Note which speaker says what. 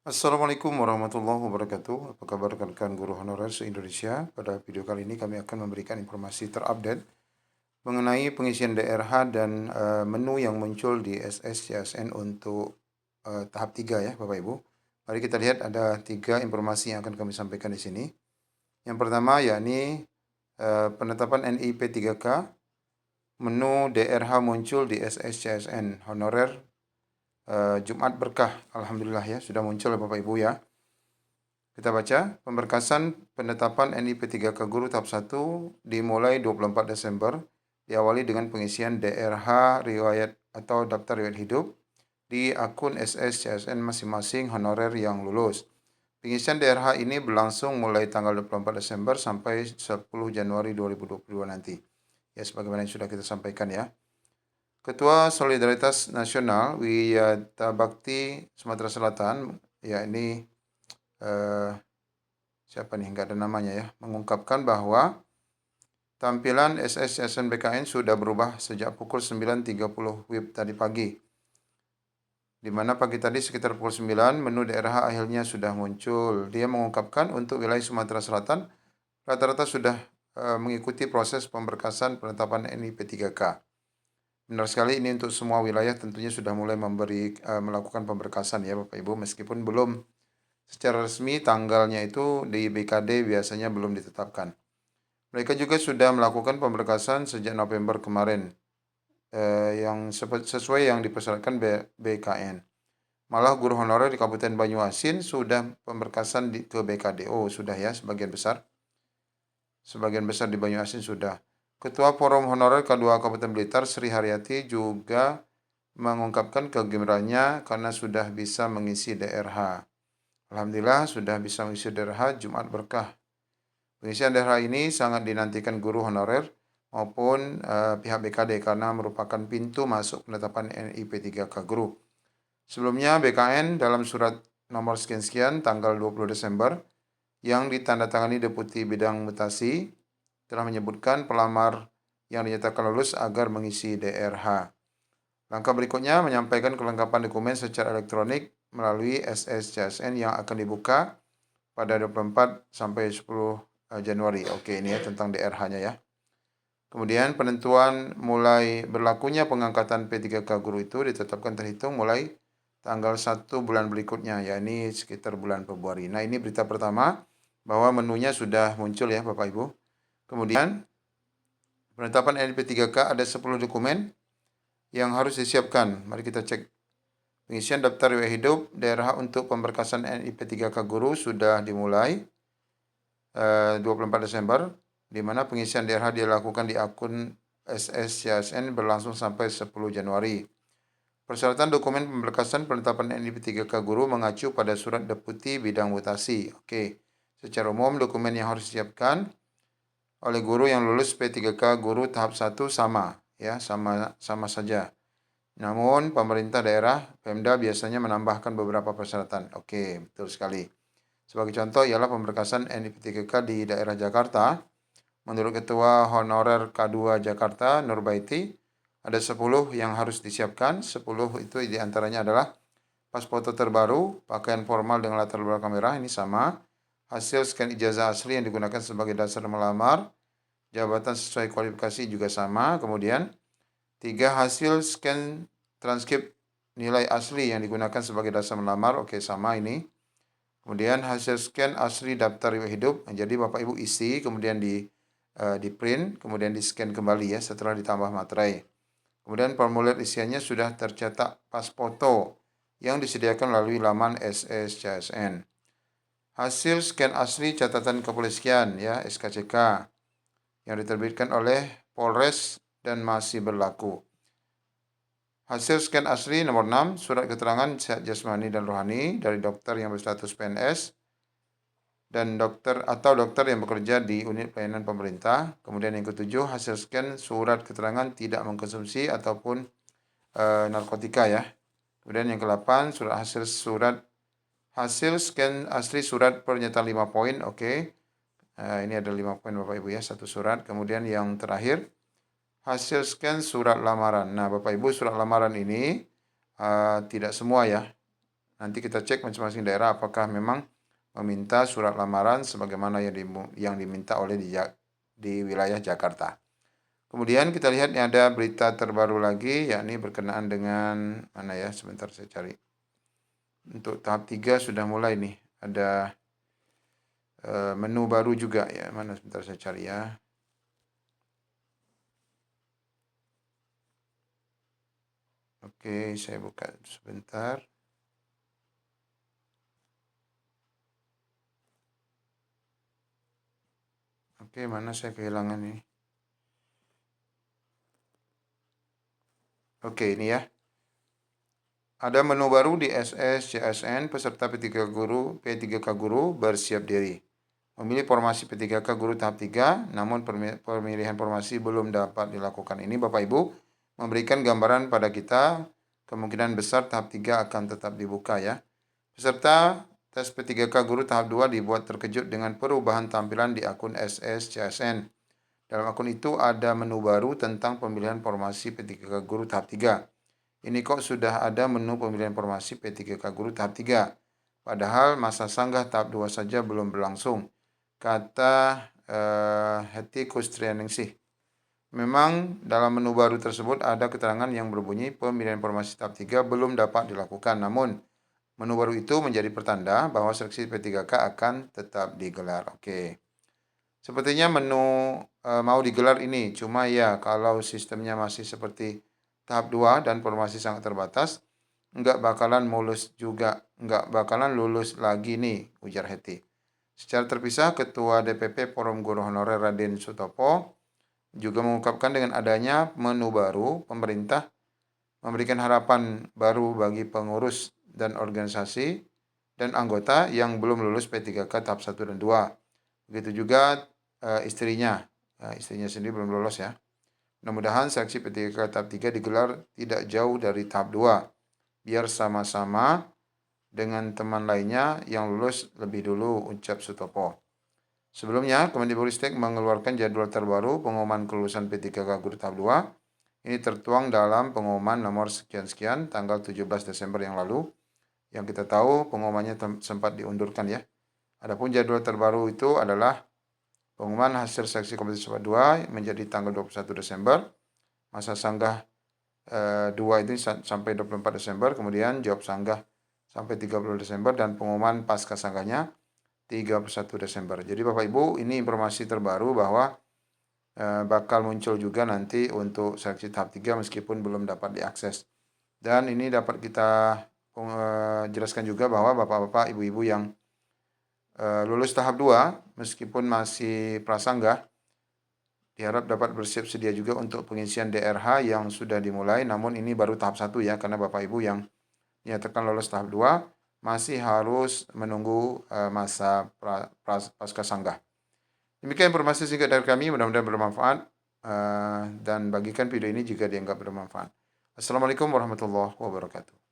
Speaker 1: Assalamualaikum warahmatullahi wabarakatuh. Apa kabar rekan-rekan guru honorer se-Indonesia? Pada video kali ini kami akan memberikan informasi terupdate mengenai pengisian DRH dan menu yang muncul di SSCSN untuk tahap 3 ya Bapak Ibu. Mari kita lihat ada 3 informasi yang akan kami sampaikan di sini. Yang pertama yakni penetapan NIP 3K, menu DRH muncul di SSCSN honorer Jumat Berkah. Alhamdulillah ya sudah muncul ya Bapak Ibu ya. Kita baca, pemberkasan penetapan NIP 3K Guru tahap 1 dimulai 24 Desember, diawali dengan pengisian DRH riwayat atau daftar riwayat hidup di akun SSCSN masing-masing honorer yang lulus. Pengisian DRH ini berlangsung mulai tanggal 24 Desember sampai 10 Januari 2022 nanti. Ya, sebagaimana yang sudah kita sampaikan ya. Ketua Solidaritas Nasional Wiyata Bakti Sumatera Selatan, ya ini siapa nih, nggak ada namanya ya, mengungkapkan bahwa tampilan SSCSN BKN sudah berubah sejak pukul 9.30 WIB tadi pagi. Di mana pagi tadi sekitar pukul 9 menu DRH akhirnya sudah muncul. Dia mengungkapkan untuk wilayah Sumatera Selatan rata-rata sudah mengikuti proses pemberkasan penetapan NIP 3K. Benar sekali, ini untuk semua wilayah tentunya sudah mulai melakukan pemberkasan ya Bapak Ibu, meskipun belum secara resmi tanggalnya itu di BKD biasanya belum ditetapkan. Mereka juga sudah melakukan pemberkasan sejak November kemarin, yang sesuai yang dipersyaratkan BKN. Malah guru honorer di Kabupaten Banyuasin sudah pemberkasan ke BKD. Oh, sudah ya, sebagian besar. Sebagian besar di Banyuasin sudah. Ketua Forum Honorer K2 Kabupaten Blitar, Sri Haryati, juga mengungkapkan kegembiraannya karena sudah bisa mengisi DRH. Alhamdulillah sudah bisa mengisi DRH Jumat Berkah. Pengisian DRH ini sangat dinantikan guru honorer maupun pihak BKD karena merupakan pintu masuk penetapan NIP 3K Guru. Sebelumnya BKN dalam surat nomor sekian-sekian tanggal 20 Desember yang ditandatangani Deputi Bidang Mutasi telah menyebutkan pelamar yang dinyatakan lulus agar mengisi DRH. Langkah berikutnya menyampaikan kelengkapan dokumen secara elektronik melalui SSCSN yang akan dibuka pada 24 sampai 10 Januari. Oke, ini ya tentang DRH-nya ya. Kemudian penentuan mulai berlakunya pengangkatan P3K Guru itu ditetapkan terhitung mulai tanggal 1 bulan berikutnya, yakni sekitar bulan Februari. Nah, ini berita pertama bahwa menunya sudah muncul ya Bapak Ibu. Kemudian penetapan NIP 3K ada 10 dokumen yang harus disiapkan. Mari kita cek. Pengisian daftar riwayat hidup daerah untuk pemberkasan NIP 3K Guru sudah dimulai 24 Desember, di mana pengisian daerah dilakukan di akun SSCSN berlangsung sampai 10 Januari. Persyaratan dokumen pemberkasan penetapan NIP 3K Guru mengacu pada surat Deputi Bidang Mutasi. Oke, secara umum dokumen yang harus disiapkan oleh guru yang lulus P3K Guru tahap 1 sama ya, sama saja. Namun pemerintah daerah Pemda biasanya menambahkan beberapa persyaratan. Oke, betul sekali. Sebagai contoh ialah pemberkasan NIP 3K di daerah Jakarta. Menurut Ketua Honorer K2 Jakarta, Nurbaiti, ada 10 yang harus disiapkan. 10 itu diantaranya adalah pas foto terbaru, pakaian formal dengan latar belakang merah, ini sama. Hasil scan ijazah asli yang digunakan sebagai dasar melamar, jabatan sesuai kualifikasi juga sama. Kemudian 3 hasil scan transkrip nilai asli yang digunakan sebagai dasar melamar, oke sama ini. Kemudian hasil scan asli daftar riwayat hidup, jadi Bapak Ibu isi, kemudian di print, kemudian di scan kembali ya setelah ditambah materai. Kemudian formulir isiannya sudah tercetak pas foto yang disediakan melalui laman SSCSN. Hasil scan asli catatan kepolisian ya SKCK yang diterbitkan oleh Polres dan masih berlaku. Hasil scan asli nomor 6, surat keterangan sehat jasmani dan rohani dari dokter yang berstatus PNS dan dokter yang bekerja di unit pelayanan pemerintah. Kemudian yang ketujuh, hasil scan surat keterangan tidak mengkonsumsi ataupun narkotika ya. Kemudian yang ke-8, hasil scan asli surat pernyataan 5 poin, oke. Ini ada 5 poin Bapak Ibu ya, satu surat. Kemudian yang terakhir, hasil scan surat lamaran. Nah, Bapak Ibu, surat lamaran ini tidak semua ya. Nanti kita cek masing-masing daerah apakah memang meminta surat lamaran sebagaimana yang diminta oleh di wilayah Jakarta. Kemudian kita lihat ini ada berita terbaru lagi, yakni berkenaan dengan mana ya? Sebentar saya cari. Untuk tahap 3 sudah mulai nih. Ada menu baru juga ya. Mana sebentar saya cari ya. Oke, saya buka sebentar. Oke, mana saya kehilangan ini. Oke, ini ya. Ada menu baru di SSCSN, peserta P3K Guru bersiap diri. Memilih formasi P3K Guru tahap 3, namun pemilihan formasi belum dapat dilakukan. Ini Bapak Ibu memberikan gambaran pada kita, kemungkinan besar tahap 3 akan tetap dibuka ya. Peserta tes P3K Guru tahap 2 dibuat terkejut dengan perubahan tampilan di akun SSCSN. Dalam akun itu ada menu baru tentang pemilihan formasi P3K Guru tahap 3. Ini kok sudah ada menu pemilihan formasi P3K Guru tahap 3. Padahal masa sanggah tahap 2 saja belum berlangsung. Kata Heti Kustrianingsih. Memang dalam menu baru tersebut ada keterangan yang berbunyi pemilihan formasi tahap 3 belum dapat dilakukan. Namun, menu baru itu menjadi pertanda bahwa seleksi P3K akan tetap digelar. Oke. Sepertinya menu mau digelar ini. Cuma ya kalau sistemnya masih seperti tahap 2 dan formasi sangat terbatas, nggak bakalan lulus lagi nih, ujar Heti. Secara terpisah, Ketua DPP Forum Guru Honorer Raden Sutopo juga mengungkapkan dengan adanya menu baru, pemerintah memberikan harapan baru bagi pengurus dan organisasi dan anggota yang belum lulus P3K tahap 1 dan 2. Begitu juga istrinya. Istrinya sendiri belum lolos ya. Mudah-mudahan seleksi P3K tahap 3 digelar tidak jauh dari tahap 2. Biar sama-sama dengan teman lainnya yang lulus lebih dulu, ucap Sutopo. Sebelumnya, Kemendikbudristek mengeluarkan jadwal terbaru pengumuman kelulusan P3K Guru tahap 2. Ini tertuang dalam pengumuman nomor sekian-sekian tanggal 17 Desember yang lalu. Yang kita tahu pengumumannya sempat diundurkan ya. Adapun jadwal terbaru itu adalah pengumuman hasil seleksi kompetisi tahap 2 menjadi tanggal 21 Desember. Masa sanggah 2 itu sampai 24 Desember. Kemudian jawab sanggah sampai 30 Desember. Dan pengumuman pasca sanggahnya 31 Desember. Jadi Bapak Ibu ini informasi terbaru bahwa bakal muncul juga nanti untuk seleksi tahap 3 meskipun belum dapat diakses. Dan ini dapat kita jelaskan juga bahwa Bapak-Bapak, Ibu-Ibu yang lulus tahap 2 meskipun masih prasanggah diharap dapat bersiap sedia juga untuk pengisian DRH yang sudah dimulai, namun ini baru tahap 1 ya, karena Bapak Ibu yang dinyatakan lolos tahap 2 masih harus menunggu masa pasca sanggah. Demikian informasi singkat dari kami, mudah-mudahan bermanfaat dan bagikan video ini jika dianggap bermanfaat. Assalamualaikum warahmatullahi wabarakatuh.